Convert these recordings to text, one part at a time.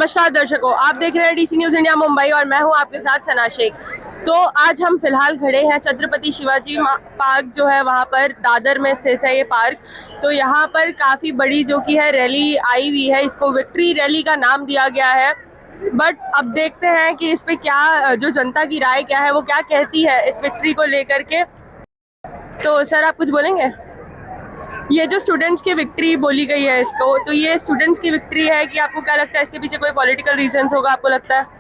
नमस्कार दर्शकों, आप देख रहे हैं डीसी न्यूज इंडिया मुंबई और मैं हूं आपके साथ सना शेख। तो आज हम फिलहाल खड़े हैं छत्रपति शिवाजी पार्क जो है वहां पर, दादर में स्थित है ये पार्क। तो यहाँ पर काफ़ी बड़ी जो कि है रैली आई हुई है, इसको विक्ट्री रैली का नाम दिया गया है। बट अब देखते हैं कि इस पे क्या जो जनता की राय क्या है, वो क्या कहती है इस विक्ट्री को लेकर के। तो सर आप कुछ बोलेंगे? ये जो स्टूडेंट्स की विक्ट्री बोली गई है इसको, तो ये स्टूडेंट्स की विक्ट्री है कि आपको क्या लगता है इसके पीछे कोई पॉलिटिकल रीजंस होगा, आपको लगता है?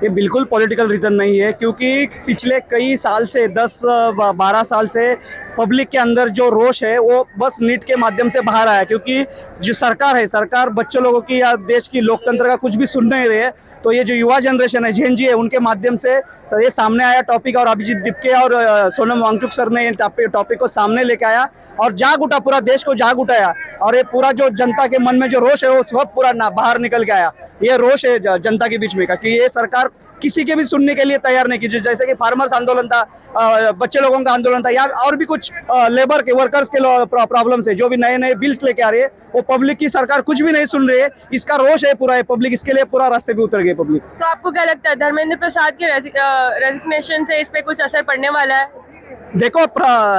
ये बिल्कुल पॉलिटिकल रीज़न नहीं है, क्योंकि पिछले कई साल से 10-12 साल से पब्लिक के अंदर जो रोष है वो बस नीट के माध्यम से बाहर आया। क्योंकि जो सरकार है, सरकार बच्चों लोगों की या देश की लोकतंत्र का कुछ भी सुन नहीं रही है। तो ये जो युवा जनरेशन है, जेन जी है, उनके माध्यम से ये सामने आया टॉपिक, और अभिजीत दीपके और सोनम वांगचुक सर ने टॉपिक को सामने लेके आया और जाग उठा, पूरा देश को जाग उठाया। और ये पूरा जो जनता के मन में जो रोष है वो सब पूरा बाहर निकल के आया। ये रोष है जनता के बीच में का कि ये सरकार किसी के भी सुनने के लिए तैयार नहीं की। जैसे कि फार्मर्स आंदोलन था, बच्चे लोगों का आंदोलन था, या और भी कुछ लेबर के वर्कर्स के प्रॉब्लम से जो भी नए नए बिल्स लेके आ रहे हैं, वो पब्लिक की सरकार कुछ भी नहीं सुन रही है। इसका रोष है पूरा, पब्लिक इसके लिए पूरा रास्ते पे उतर गई पब्लिक। तो आपको क्या लगता है धर्मेंद्र प्रसाद के रेजिग्नेशन से इस पे कुछ असर पड़ने वाला है? देखो,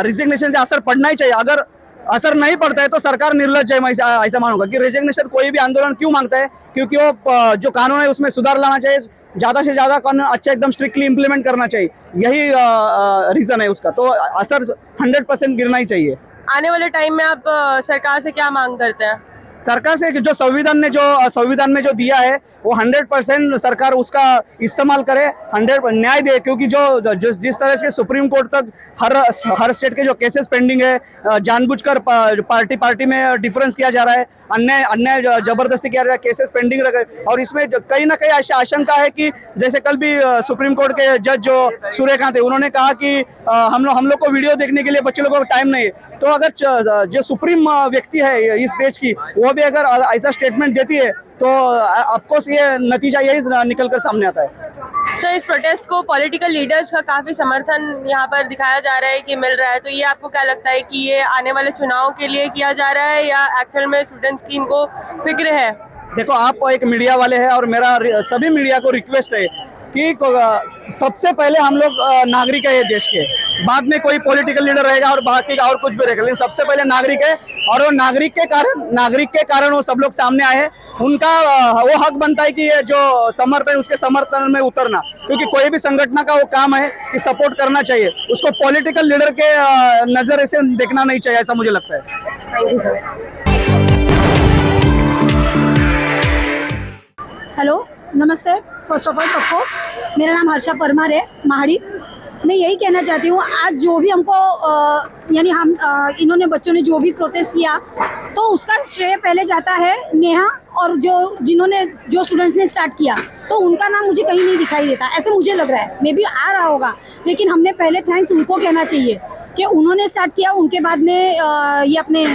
रेजिग्नेशन से असर पड़ना ही चाहिए। अगर असर नहीं पड़ता है तो सरकार निर्लज है, मैं ऐसा मानूंगा। कि रेजिग्नेशन कोई भी आंदोलन क्यों मांगता है? क्योंकि वो जो कानून है उसमें सुधार लाना चाहिए, ज़्यादा से ज़्यादा कानून अच्छा एकदम स्ट्रिक्टली इम्प्लीमेंट करना चाहिए, यही रीज़न है उसका। तो असर 100% गिरना ही चाहिए। आने वाले टाइम में आप सरकार से क्या मांग करते हैं? सरकार से जो संविधान में जो दिया है वो 100% सरकार उसका इस्तेमाल करे, 100 न्याय दे। क्योंकि जिस तरह से सुप्रीम कोर्ट तक हर स्टेट के जो केसेस पेंडिंग है, जानबूझकर पार्टी में डिफरेंस किया जा रहा है, अन्याय जबरदस्ती किया जा रहा है, केसेस पेंडिंग रखे। और इसमें कहीं ना कहीं ऐसी आशंका है कि जैसे कल भी सुप्रीम कोर्ट के जज जो सूर्यकांत है, उन्होंने कहा कि हम लोग को वीडियो देखने के लिए बच्चे लोगों को टाइम नहीं है। तो अगर जो सुप्रीम व्यक्ति है इस देश की, वो भी अगर ऐसा स्टेटमेंट देती है तो ऑफकोर्स ये नतीजा यही निकल कर सामने आता है। सर, इस प्रोटेस्ट को पॉलिटिकल लीडर्स का काफी समर्थन यहाँ पर दिखाया जा रहा है कि मिल रहा है, तो ये आपको क्या लगता है कि ये आने वाले चुनाव के लिए किया जा रहा है या एक्चुअल में स्टूडेंट्स की इनको फिक्र है? देखो, आप एक मीडिया वाले हैं और मेरा सभी मीडिया को रिक्वेस्ट है कि सबसे पहले हम लोग नागरिक है ये देश के, बाद में कोई पॉलिटिकल लीडर रहेगा और बाकी का और कुछ भी रहेगा, लेकिन सबसे पहले नागरिक है। और वो नागरिक के कारण वो सब लोग सामने आए हैं। उनका वो हक बनता है कि ये जो समर्थन है उसके समर्थन में उतरना। क्योंकि कोई भी संगठन का वो काम है कि सपोर्ट करना चाहिए, उसको पॉलिटिकल लीडर के नजर से देखना नहीं चाहिए, ऐसा मुझे लगता है। Thank you sir. हेलो, नमस्ते। फर्स्ट ऑफ ऑल सबको, मेरा नाम हर्षा परमार है, महाड़ी। मैं यही कहना चाहती हूँ, आज जो भी हमको यानी हम इन्होंने बच्चों ने जो भी प्रोटेस्ट किया, तो उसका श्रेय पहले जाता है नेहा और जो स्टूडेंट्स ने स्टार्ट किया, तो उनका नाम मुझे कहीं नहीं दिखाई देता, ऐसे मुझे लग रहा है। मे बी आ रहा होगा, लेकिन हमने पहले थैंक्स उनको कहना चाहिए कि उन्होंने स्टार्ट किया। उनके बाद में ये अपने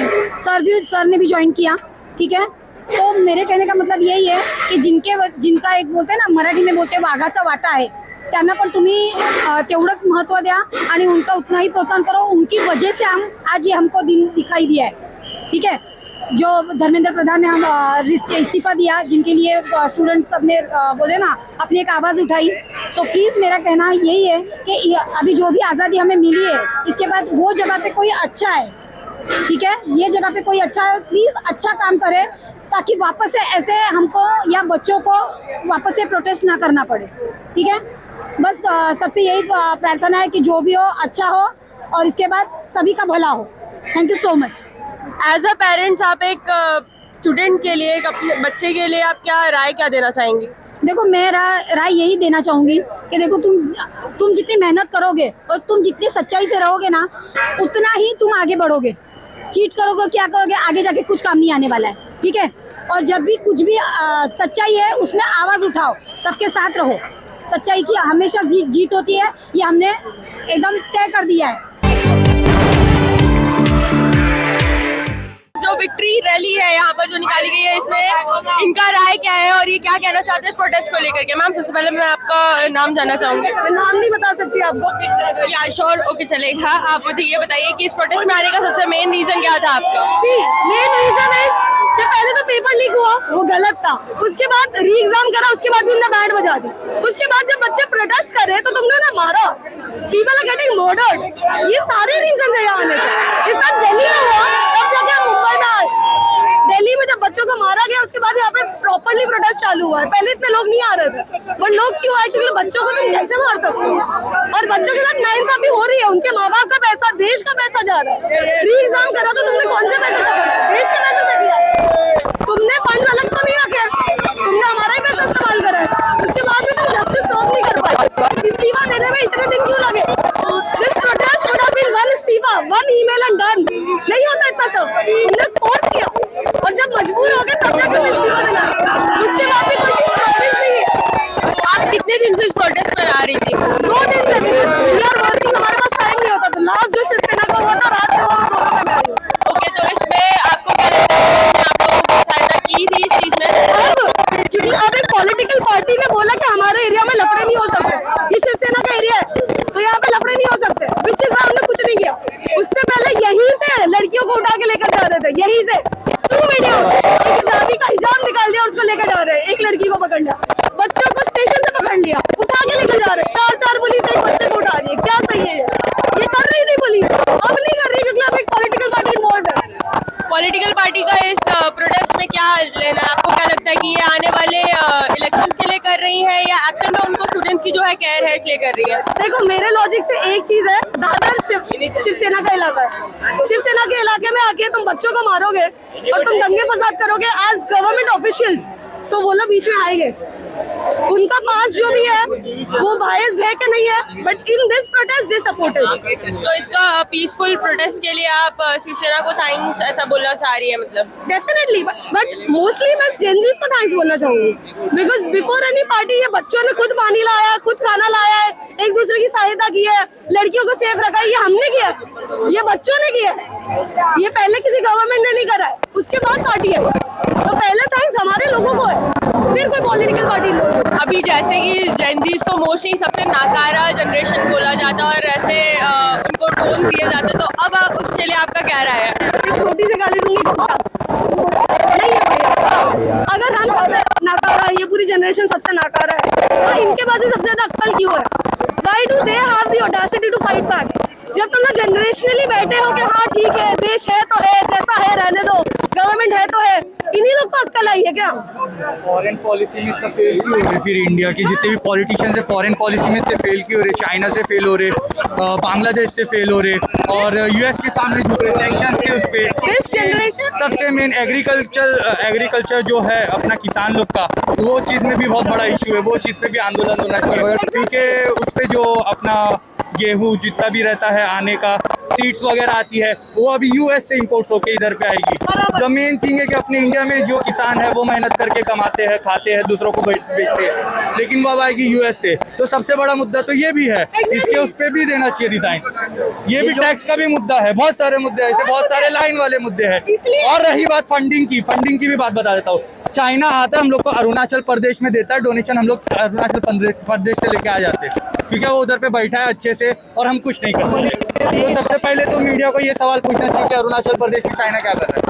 सर ने भी ज्वाइन किया, ठीक है। तो मेरे कहने का मतलब यही है की जिनका एक बोलते हैं ना, मराठी में बोलते वाघाचा वाटा आहे, त्यांना पण तुम्ही तेवढंच महत्त्व द्या आणि उनका उतना ही प्रोत्साहन करो। उनकी वजह से आज ये हमको दिन दिखाई दिया है, ठीक है। जो धर्मेंद्र प्रधान ने हम इस्तीफा दिया, जिनके लिए स्टूडेंट सब ने बोले ना अपनी एक आवाज़ उठाई। तो प्लीज़ मेरा कहना यही है कि अभी जो भी आज़ादी हमें मिली है, इसके बाद वो जगह पे कोई अच्छा है, ठीक है, ये जगह पे कोई अच्छा है, प्लीज़ अच्छा काम करे, ताकि वापस से ऐसे हमको या बच्चों को वापस से प्रोटेस्ट ना करना पड़े, ठीक है। बस सबसे यही प्रार्थना है कि जो भी हो अच्छा हो और इसके बाद सभी का भला हो। Thank you so much. As a parents, आप एक स्टूडेंट के लिए, एक अपने बच्चे के लिए आप क्या देना चाहेंगी? देखो, मैं राय यही देना चाहूँगी कि देखो, तुम जितनी मेहनत करोगे और तुम जितनी सच्चाई से रहोगे ना, उतना ही तुम आगे बढ़ोगे। चीट करोगे, क्या करोगे, आगे जाके कुछ काम नहीं आने वाला है, ठीक है। और जब भी कुछ भी सच्चाई है उसमें आवाज़ उठाओ, सबके साथ रहो। सच्चाई की हमेशा जीत होती है, ये हमने एकदम तय कर दिया है। जो विक्ट्री रैली है यहाँ पर जो निकाली गई है, इसमें इनका राय क्या है और ये क्या कहना चाहते हैं इस प्रोटेस्ट को लेकर के? मैम, सबसे पहले मैं आपका नाम जानना चाहूंगी। नाम नहीं बता सकती आपको। या श्योर, ओके, चलेगा। आप मुझे ये बताइए कि इस प्रोटेस्ट में आने का सबसे मेन रीजन क्या था आपका? मेन रीजन है कि पहले तो पेपर लीक हुआ, वो गलत था। था, उसके बाद री एग्जाम करा, उसके बाद भी उन्होंने बैंड बजा दी। उसके बाद जब बच्चे प्रोटेस्ट कर रहे हैं तो तुमने उन्हें मारा। People are getting murdered. ये सारे रीजन है यहाँ आने के। ये सब दिल्ली में हुआ, तब जाके हम मुंबई में आए। दिल्ली में जब बच्चों को मारा गया उसके बाद यहाँ पे प्रॉपर्ली प्रोटेस्ट चालू हुआ है। पहले इतने लोग नहीं आ रहे थे, बट लोग क्यों आए? क्योंकि बच्चों को तुम कैसे मार सकते हो? और बच्चों के साथ नाइंसाफी हो रही है। उनके माँ बाप का पैसा, देश का पैसा जा रहा है। री एग्जाम करा तो तुमने कौन से पैसे से करा? देश के पैसे से किया। तुमने फंड अलग तो नहीं रखे, तुमने हमारा ही पैसा इस्तेमाल करा है। उसके बाद भी तुम जस्टिस सर्व नहीं कर पाए। इस्तीफा देने में इतने दिन क्यों लगे? This protest should have been one इस्तीफा, वन ईमेल एंड डन। नहीं होता इतना सब, उन्होंने फोर्स किया और जब मजबूर हो गए तब जाके इस्तीफा देना। उसके बाद भी कोई चीज प्रॉमिस नहीं है। आप कितने दिन से इस प्रोटेस्ट पर आ रही थी? 2 दिन से वी आर वर्किंग, हमारे पास टाइम नहीं होता था। लास्ट जो शिवसेना का हुआ था रात में, वो दोनों में मैं आई हूँ। ओके, तो इसमें आपको क्या लगता है कि आप लोगों की सहायता की थी इस चीज में? अब क्योंकि अब एक पॉलिटिकल पार्टी ने बोला कि हमारे एरिया में लफड़े नहीं हो सकते, ये शिवसेना का एरिया है तो यहाँ पे लफड़े नहीं हो सकते, विच इज हमने कुछ नहीं किया। उससे पहले यहीं से लड़कियों को उठा के लेकर जा रहे थे, यहीं से 2 वीडियो, एक हिजाबी का हिजाब निकाल दिया और उसको लेकर जा रहे हैं। एक लड़की को पकड़ लिया, बच्चों को स्टेशन से पकड़ लिया, उठा के लेकर जा रहे हैं। 4 पुलिस एक बच्चे को उठा रही है। क्या सही है ये कर रही थी पुलिस, अब नहीं कर रही क्योंकि अब एक पॉलिटिकल पार्टी इन्वॉल्व है। पॉलिटिकल पार्टी का इस प्रोटेस्ट में क्या लेना है? आपको क्या लगता है कि ये आने वाले इलेक्शंस के लिए कर रही है या एक्चुअल में उनको स्टूडेंट्स की जो है केयर है इसलिए कर रही है? देखो मेरे लॉजिक से एक चीज है, दादर शिवसेना का इलाका है। शिवसेना के इलाके में आके तुम बच्चों को मारोगे और तुम दंगे फसाद करोगे एज गवर्नमेंट ऑफिशियल्स, तो वो लोग बीच में आएंगे। उनका पास जो भी है वो बायस्ड है कि नहीं है, but in this protest they supported. तो इसका पीसफुल प्रोटेस्ट के लिए आप शिवसेना को थैंक्स ऐसा बोलना चाह रही है? मतलब डेफिनेटली, बट मोस्टली मैं जेनजीज को थैंक्स बोलना चाहूंगी, बिकॉज बिफोर एनी पार्टी ये बच्चों ने खुद पानी लाया है, खुद खाना लाया है, एक दूसरे की सहायता की है, लड़कियों को सेफ रखा है। ये हमने किया है, ये बच्चों ने किया है, ये पहले किसी गवर्नमेंट ने नहीं करा है, उसके बाद पार्टी है। तो पहले थैंक्स हमारे लोगों को है, फिर कोई पॉलिटिकल पार्टी नहीं। अभी जैसे कि जेनजीज को मोस्टली सबसे नाकारा जनरेशन बोला जाता है और ऐसे उनको टोन दिया जाता है, तो अब उसके लिए आपका क्या राय है? एक छोटी सी गाली दूंगी नहीं है भाई ऐसा। अगर हम सबसे नाकारा है, ये पूरी जनरेशन सबसे नाकारा है, तो इनके पास ही सबसे ज्यादा अक्ल क्यों है? Why do they have the audacity to fight back? जब तुम लोग जनरेशनली बैठे हो कि हाँ ठीक है, देश है तो है, जैसा है रहने दो, गवर्नमेंट है तो है, इन्हीं लोग को अक्ल आई है क्या? फॉरेन पॉलिसी में इतना फेल क्यों हो रहे? फिर इंडिया के जितने भी पॉलिटिशियंस है फॉरेन पॉलिसी में इतने फेल क्यों हो रहे? चाइना से फेल हो रहे, बांग्लादेश से फेल हो रहे और यूएस के सामने झुक रहे सैंक्शंस के उस पे। दिस जनरेशन सबसे मेन एग्रीकल्चर जो है अपना किसान लोग का, वो चीज़ में भी बहुत बड़ा इशू है। वो चीज़ पे भी आंदोलन होना चाहिए क्योंकि उस पे जो अपना गेहूँ जितना भी रहता है आने का, सीड्स वगैरह आती है, वो अभी यूएस से इंपोर्ट्स होके इधर पे आएगी। द मेन थिंग है कि अपने इंडिया में जो किसान है वो मेहनत करके कमाते हैं, खाते हैं, दूसरों को बेचते हैं, लेकिन वो अब आएगी यूएस से। तो सबसे बड़ा मुद्दा तो ये भी है, इसके उस पर भी देना चाहिए रिजाइन। ये भी टैक्स का भी मुद्दा है, बहुत सारे मुद्दे हैं, ऐसे बहुत सारे लाइन वाले मुद्दे हैं। और रही बात फंडिंग की भी बात बता देता हूँ। चाइना आता है, हम लोग को अरुणाचल प्रदेश में देता है डोनेशन, हम लोग अरुणाचल प्रदेश से लेके आ जाते हैं क्योंकि वो उधर पे बैठा है अच्छे से और हम कुछ नहीं करते। तो सबसे पहले तो मीडिया को ये सवाल पूछना चाहिए कि अरुणाचल प्रदेश में चाइना क्या कर रहा है।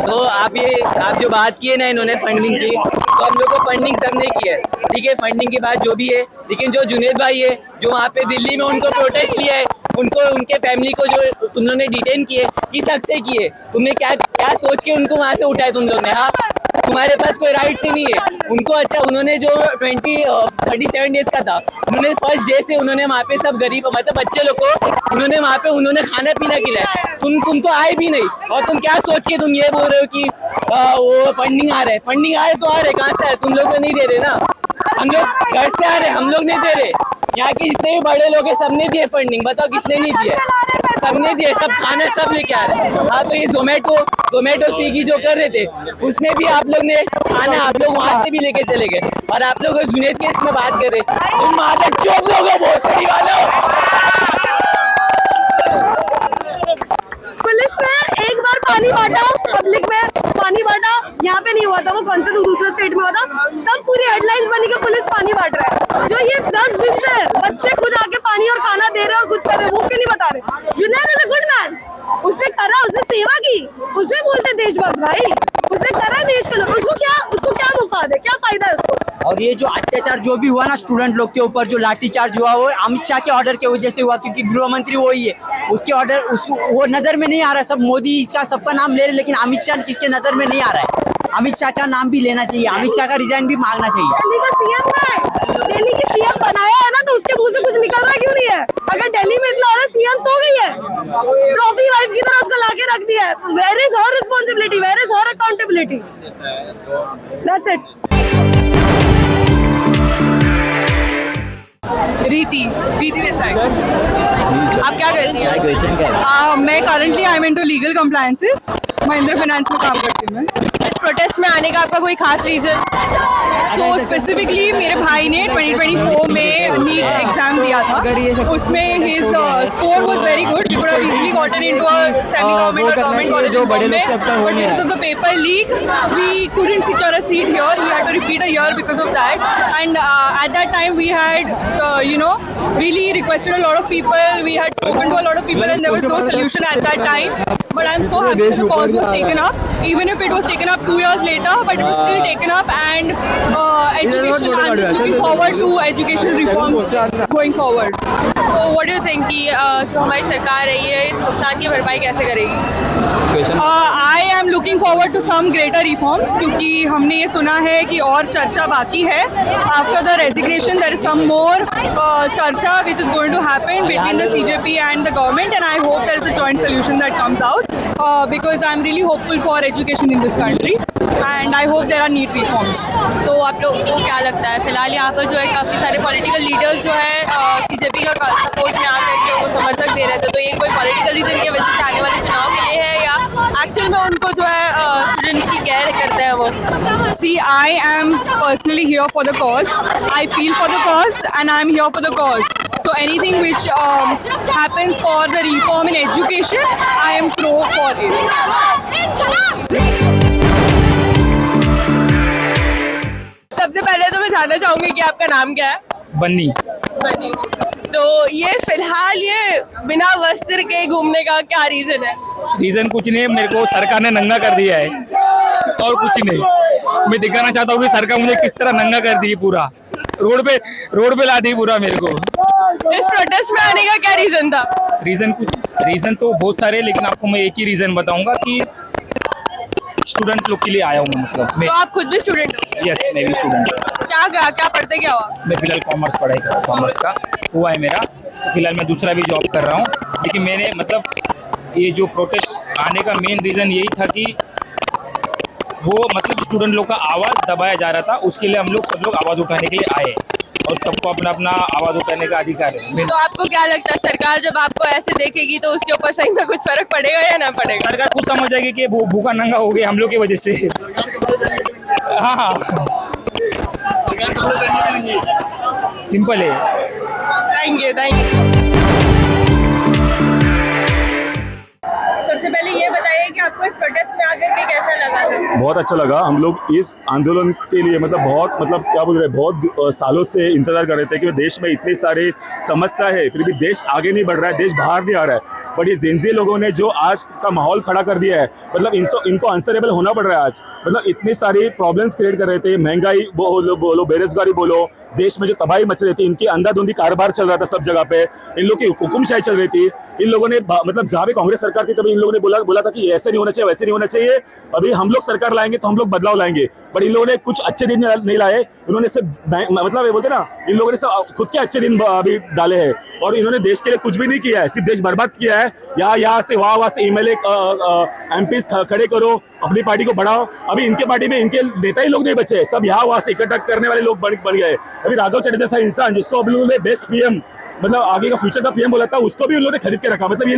तो आप जो बात की है ना इन्होंने फंडिंग की, तो हम लोग को फंडिंग सबने की है, ठीक है, फंडिंग की बात जो भी है। लेकिन जो जुनेद भाई है जो वहाँ पे दिल्ली में उनको प्रोटेस्ट लिया है, उनको उनके फैमिली को जो तुम लोग ने डिटेन किए, किस हक से किए? तुमने क्या सोच के उनको वहाँ से उठाया तुम लोग ने? हाँ, तुम्हारे पास कोई राइट से नहीं है उनको। अच्छा, उन्होंने जो 37 डेज का था, उन्होंने फर्स्ट डे से उन्होंने वहाँ पे सब गरीब मतलब बच्चे लोग को उन्होंने वहाँ पे उन्होंने खाना पीना खिलाया। तुम तो आए भी नहीं, और तुम क्या सोच के तुम ये बोल रहे हो कि वो फंडिंग आ रहा है? फंडिंग आए तो आ रहे, कहाँ से आ रहे? तुम लोग तो नहीं दे रहे ना, हम लोग घर से आ रहे, हम लोग नहीं दे रहे। यहाँ के जितने भी बड़े लोग हैं सबने दिए फंडिंग, बताओ किसने नहीं दिया? सबने दिए, सब खाना सब लेके आ रहे हैं। हाँ, तो ये जोमेटो स्विगी जो कर रहे थे उसमें भी आप लोग ने खाना आप लोग वहाँ से भी लेके चले गए, और आप लोग जुनेद के इसमें बात कर रहे, तुम मादक चोप लोग हो, भोसड़ी वालों। पुलिस ने एक बार पानी बांटा, पब्लिक में पानी बांटा, यहाँ पे नहीं हुआ था, वो कौन से दूसरे स्टेट में हुआ था, तब पूरी हेडलाइंस बनी कि पुलिस पानी बांट रहा है। जो ये 10 दिन से बच्चे खुद आके पानी और खाना दे रहे हैं और खुद कर रहे हैं, वो क्यों नहीं बता रहे? Junaid is a good man, उसने करा, उसने सेवा की, उसे बोलते देशभक्त भाई। उसने करा है देश के लोग, उसको क्या मुफाद है, क्या फायदा है उसको? और ये जो अत्याचार जो भी हुआ ना स्टूडेंट लोग के ऊपर, जो लाठीचार्ज हुआ वो अमित शाह के ऑर्डर के वजह से हुआ, क्योंकि गृह मंत्री वही है, उसके ऑर्डर वो नजर में नहीं आ रहा है। सब मोदी इसका सबका नाम ले रहे, लेकिन अमित शाह किसके नजर में नहीं आ रहा है। अमित शाह का नाम भी लेना चाहिए, अमित शाह का रिजाइन भी मांगना चाहिए। दिल्ली का सीएम है, दिल्ली की सीएम बनाया है ना, तो उसके मुंह से कुछ निकल रहा क्यों नहीं है? अगर दिल्ली में इतना हो रहा है, सीएम सो गई है, ट्रॉफी वाइफ की तरह उसको लाके रख दिया है। Where is her responsibility, where is her accountability? That's it. Riti Desai, आप क्या करती हैं? मैं currently I am into legal compliances, Mahindra finance में काम करती हूँ मैं। इस प्रोटेस्ट में आने का आपका कोई खास रीजन? सो स्पेसिफिकली मेरे भाई ने 2024 में नीट एग्जाम दिया था, उसमें his score was very good, he could have easily gotten into a semi government और गवर्नमेंट कॉलेज जो बड़े लोग से अब तक हो नहीं रहा है। The paper leak we couldn't secure a seat here, he had to repeat a year because of that, and at that time we had really requested a lot of people, we had spoken to a lot of people, and there was no solution at that time. But I'm so happy that the cause was taken up, even if it was taken up 2 years later, but it was still taken up, and education, I'm just looking forward to education reforms going forward. तो what do you think कि जो हमारी सरकार है ये इस नुकसान की भरपाई कैसे करेगी? I am looking forward to some greater reforms, क्योंकि हमने ये सुना है कि और चर्चा बाकी है. After the resignation there is some more चर्चा which is going to happen between the CJP and the government, and I hope there is a joint solution that comes out, because I am really hopeful for education in this country, and I hope there are neat reforms. तो आप लोगों को क्या लगता है फिलहाल यहाँ पर जो है काफ़ी सारे पॉलिटिकल लीडर्स जो है CJP का सपोर्ट में आकर के उनको समर्थक दे रहे थे, तो ये कोई पॉलिटिकल रीजन की वजह से आने वाले चुनाव के लिए है या एक्चुअल में उनको जो है स्टूडेंट्स की केयर करते हैं वो? See, I am personally here for the cause. I feel for the cause, and I am here for the cause. So anything which happens for the reform in education, I am pro for it. सबसे पहले तो मैं जानना चाहूंगी कि आपका नाम क्या है? बन्नी। तो ये फिलहाल ये बिना वस्त्र के घूमने का क्या रीजन है? रीजन कुछ नहीं है, मेरे को सरकार ने नंगा कर दिया है और कुछ नहीं। मैं दिखाना चाहता हूँ कि सरकार मुझे किस तरह नंगा कर दी, पूरा रोड पे ला दी पूरा मेरे को। इस प्रोटेस्ट में आने का क्या रीजन था? रीजन तो बहुत सारे, लेकिन आपको मैं एक ही रीजन बताऊंगा कि स्टूडेंट लोग के लिए आया हूँ। मतलब मैं तो आप खुद भी स्टूडेंट हो? यस, मैं भी स्टूडेंट। क्या पढ़ते क्या हुआ? मैं फिलहाल कॉमर्स पढ़ाई कर रहा हूँ, कॉमर्स का हुआ है मेरा, तो फिलहाल मैं दूसरा भी जॉब कर रहा हूँ। लेकिन मैंने मतलब ये जो प्रोटेस्ट आने का मेन रीज़न यही था कि वो मतलब स्टूडेंट लोग का आवाज़ दबाया जा रहा था, उसके लिए हम लोग सब लोग आवाज़ उठाने के लिए आए, और सबको अपना अपना आवाज़ उठाने का अधिकार है। तो आपको क्या लगता है सरकार जब आपको ऐसे देखेगी तो उसके ऊपर सही में कुछ फर्क पड़ेगा या ना पड़ेगा? सरकार खुद समझ जाएगी कि भूखा नंगा हो गया हम लोग की वजह से। हाँ, सिंपल है। Thank you. सबसे पहले ये बताइए कि आपको इस प्रोटेस्ट में आकर के कैसा लगा? बहुत अच्छा लगा। हम लोग इस आंदोलन के लिए बहुत क्या बोल रहे हैं, बहुत सालों से इंतजार कर रहे थे कि देश में इतनी सारी समस्या है, फिर भी देश आगे नहीं बढ़ रहा है, देश बाहर नहीं आ रहा है। बट ये जेनजी लोगों ने जो आज का माहौल खड़ा कर दिया है, मतलब इनको आंसरेबल होना पड़ रहा है आज। मतलब इतनी सारी प्रॉब्लम्स क्रिएट कर रहे थे, महंगाई बोलो, बेरोजगारी बोलो, देश में जो तबाही मच रही थी, इनकी अंधाधुंधी कारोबार चल रहा था सब जगह पे, इन लोग की हुकुमशाही चल रही थी। इन लोगों ने मतलब जहाँ भी कांग्रेस सरकार थी तभी इन लोगों ने बोला था कि ऐसे नहीं होना चाहिए, वैसे नहीं होना चाहिए, अभी हम लोग सरकार लाएंगे तो हम लोग बदलाव लाएंगे। बट इन लोगों ने कुछ अच्छे दिन नहीं लाए, इन्होंने सिर्फ मतलब ये बोलते ना, इन लोगों ने सब खुद के अच्छे दिन अभी डाले हैं, और इन्होंने देश के लिए कुछ भी नहीं किया है, सिर्फ देश बर्बाद किया है। यहाँ से वहाँ से एमएलए एमपी खड़े करो, अपनी पार्टी को बढ़ाओ। अभी इनके पार्टी में इनके नेता ही लोग नहीं बचे, सब यहाँ वहाँ से इकट्ठा करने वाले लोग बन गए। अभी राघव चड्ढा जैसा इंसान जिसको अब लोगों ने बेस्ट पीएम, मतलब आगे का फ्यूचर का पीएम बोला था, उसको भी उन लोगों ने खरीद के रखा। मतलब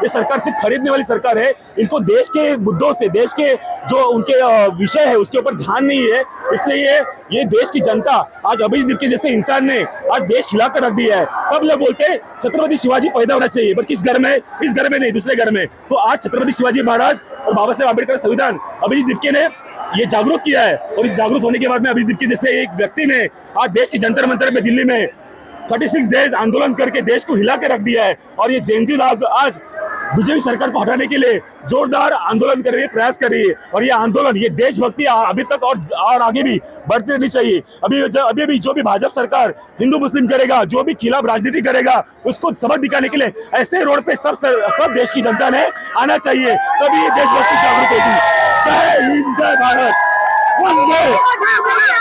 ये सरकार सिर्फ खरीदने वाली सरकार है, इनको देश के मुद्दों से, देश के जो उनके विषय है उसके ऊपर ध्यान नहीं है। इसलिए ये देश की जनता आज अभिजीत दीपके जैसे इंसान ने आज देश हिला कर रख दिया है। सब लोग बोलते हैं छत्रपति शिवाजी पैदा होना चाहिए, बट किस घर में? इस घर में नहीं, दूसरे घर में। तो आज छत्रपति शिवाजी महाराज और बाबा साहेब अम्बेडकर संविधान अभिजीत दीपके ने ये जागरूक किया है, और इस जागरूक होने के बाद में अभिजीत दीपके जैसे एक व्यक्ति ने आज देश के जंतर मंतर में दिल्ली में 36 डेज आंदोलन करके देश को हिला के रख दिया है। और ये जेनजी आज बीजेपी सरकार को हटाने के लिए जोरदार आंदोलन कर रही है, प्रयास कर रही है। और ये आंदोलन, ये देशभक्ति अभी तक और आगे भी बढ़ती रहनी चाहिए। अभी भी जो भी भाजपा सरकार हिंदू मुस्लिम करेगा, जो भी खिलाफ राजनीति करेगा, उसको सबक दिखाने के लिए ऐसे रोड पे सब देश की जनता ने आना चाहिए, तभी देशभक्ति जागरूक होगी। जय हिंद, जय भारत, वंदे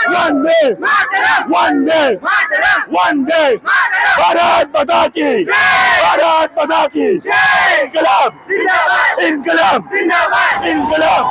वंदे वंदे वंदे, भारत माता की, भारत माता की, इनकलाब इनकलाब इनकलाब।